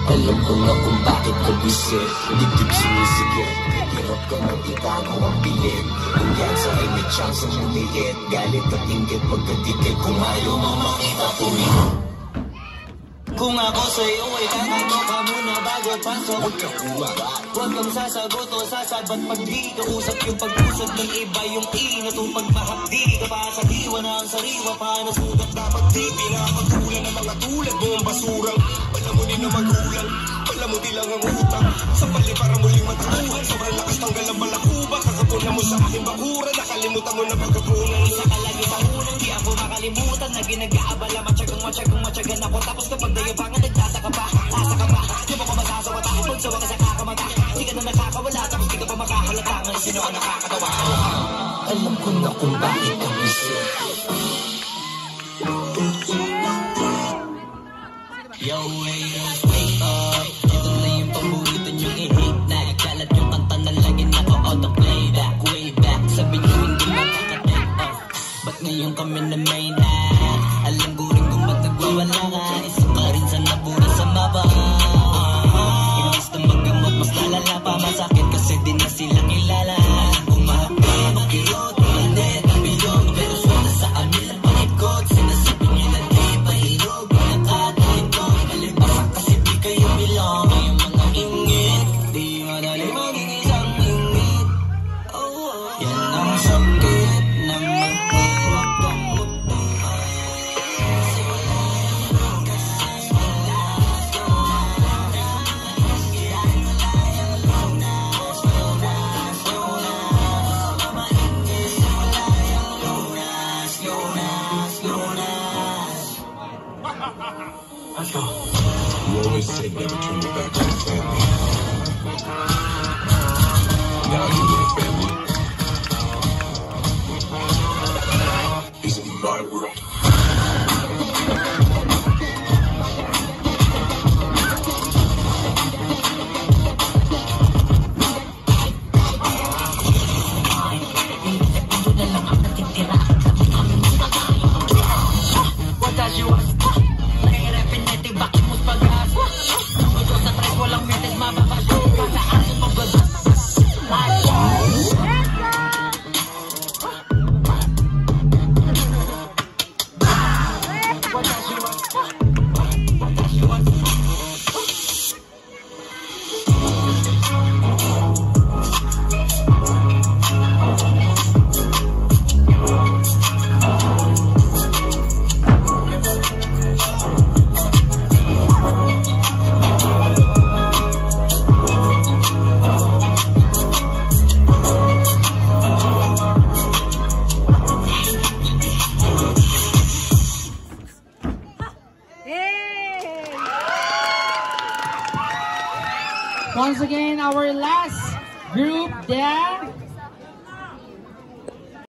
Alam ko na kung bakit ka bisit, dibdib sinisigit. Hirap ka nang itago ang pilit. Kung yan sa ay may chance ang lumikit. Galit at inggit pagkatikit. Kung ayaw mo makita pumili. Kung ako sa'yo ay tatanong ka muna bago pasok, huwag kang kuwara. Huwag kang sasagot o sasabat pag di ka usap. Yung pag-usap ng iba yung inat o pagmahapdi ka pa sa diwa na ang sariwa. Paano sugat dapat di pinapagkulan ng mga tulad mo ang basurang palamunin na magulang, palamunin lang ang utang sa pali para muling matutuhan. Sobrang lakas tanggal ang balakuba, kakapunan mo sa aking bakura. Nakalimutan mo na pagkapunan sa kalagitang unang di ako makalimutan na ginag-aabala. Matyagang ako. Tapos kapag dayabangan nagtataka pa, di mo ko masasawa tayo. Pagsawa ka sa kakamata, di ka na nakakawala. Tapos di ka pa makahalata ng sino ang nakakatawa. Alam ko na kung bakit ang isip. Yo, wake up. Ito na yung paborito niyong i-hate na. Ikalat yung kanta na lagi naka-autoplay. Way back, sabi niyo hindi makaka-take off. Ba't ngayon kami na main act? Alam ko rin kung ba't nagwawala ka. Isa ka rin sa nabura sa mapa. Imbis na magamot, mas lalala pa. Masakit kasi di na sila kilala. Alam kong mahapdi, makirot, manet, bilog. Pero swada sa amin lang panikot. Sinasabi niyo na di pahirog. Pinakatalikot, malibasak kasi di kayo bilong. Ngayong mga ingit, di madali maging isang ingit. Yan ang sakit ng mahirap kang muti. You always say never turn your back on the family. Now you with family. He's in my world. What does you want? Bakit mo't pag-asa? Nagod sa tres, walang minutes, mababasyo. Pataasin mo ba? What does you want? What does you want? Once again, our last group there.